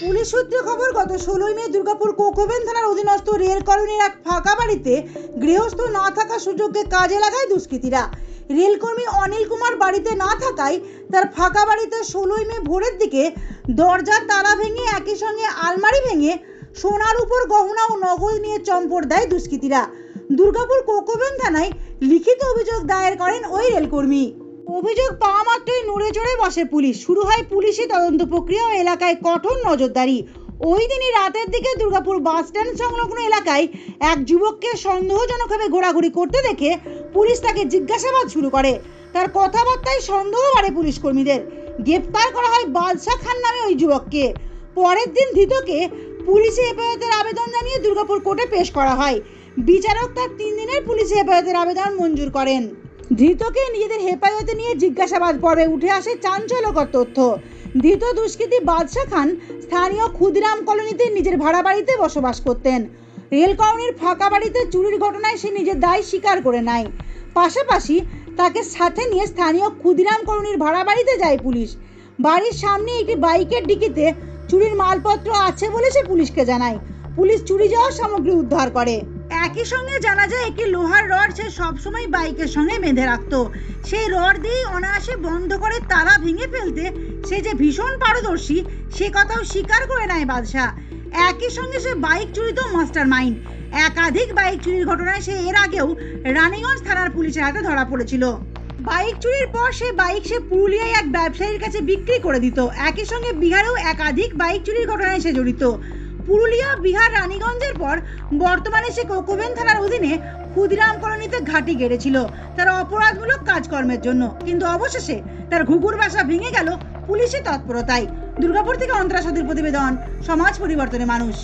Police সূত্রে খবর, গত 16 মে দুর্গাপুর কোকোভেন থানার অধীনস্থ রেল কলোনির এক ফাঁকা বাড়িতে গৃহস্থ না থাকার সুযোগকে কাজে লাগায় দুষ্কৃতীরা। রেলকর্মী অনিল কুমার বাড়িতে না থাকায় তার ফাঁকা বাড়িতে 16 মে ভোরের দিকে দরজার তালা ভেঙে একই সঙ্গে আলমারি ভেঙে সোনার উপর গহনা ও নগদ নিয়ে চম্পট দেয় দুষ্কৃতীরা। দুর্গাপুর কোকোভেন থানায় লিখিত অভিযোগ দায়ের করেন ওই রেলকর্মী। অভিযোগ পাওয়া মাত্রই নড়ে চড়ে বসে পুলিশ। শুরু হয় পুলিশি তদন্ত প্রক্রিয়া ও এলাকায় কঠোর নজরদারি। ওই দিনই রাতের দিকে দুর্গাপুর বাস স্ট্যান্ড সংলগ্ন এলাকায় এক যুবককে সন্দেহজনকভাবে ঘোরাঘুরি করতে দেখে পুলিশ তাকে জিজ্ঞাসাবাদ শুরু করে। তার কথাবার্তায় সন্দেহ বাড়ে পুলিশ কর্মীদের। গ্রেপ্তার করা হয় বাদশা খান নামে ওই যুবককে। পরের দিন ধৃতকে পুলিশি হেফাজতের আবেদন জানিয়ে দুর্গাপুর কোর্টে পেশ করা হয়। বিচারক তার 3 দিনের পুলিশি হেফাজতের আবেদন মঞ্জুর করেন। ধৃতকে নিজেদের হেফাজতে নিয়ে জিজ্ঞাসাবাদ পর্বে উঠে আসে চাঞ্চল্যকর তথ্য। ধৃত দুষ্কৃতী বাদশা খান স্থানীয় ক্ষুদিরাম কলোনিতে নিজের ভাড়া বাড়িতে বসবাস করতেন। রেল কলোনির ফাঁকা বাড়িতে চুরির ঘটনায় সে নিজের দায় স্বীকার করে নেয়। পাশাপাশি তাকে সাথে নিয়ে স্থানীয় ক্ষুদিরাম কলোনির ভাড়া বাড়িতে যায় পুলিশ। বাড়ির সামনে একটি বাইকের ডিকিতে চুরির মালপত্র আছে বলে সে পুলিশকে জানায়। পুলিশ চুরি যাওয়া সামগ্রী উদ্ধার করে। একই সঙ্গে জানা যায় একটি লোহার রড সে সবসময় বাইকের সঙ্গে বেঁধে রাখত। সেই রড দিয়ে অনায়াসে বন্ধ করে তালা ভেঙে ফেলতে সে যে ভীষণ পারদর্শী সে কথাও স্বীকার করে নেয় বাদশা। একই সঙ্গে সে বাইক চুরিতেও মাস্টার মাইন্ড। একাধিক বাইক চুরির ঘটনায় সে এর আগেও রানীগঞ্জ থানার পুলিশের হাতে ধরা পড়েছিল। বাইক চুরির পর সে বাইক পুরুলিয়ায় এক ব্যবসায়ীর কাছে বিক্রি করে দিত। একই সঙ্গে বিহারেও একাধিক বাইক চুরির ঘটনায় সে জড়িত। পুরুলিয়া, বিহার, রানীগঞ্জের পর বর্তমানে সে কোকোভেন থানার অধীনে ক্ষুদিরাম কলোনিতে ঘাঁটি গেড়েছিল তার অপরাধমূলক কাজকর্মের জন্য। কিন্তু অবশেষে তার ঘুঘুর বাসা ভেঙে গেল পুলিশের তৎপরতায়। দুর্গাপুর থেকে অন্তরা সদীর প্রতিবেদন, সমাজ পরিবর্তনের মানুষ।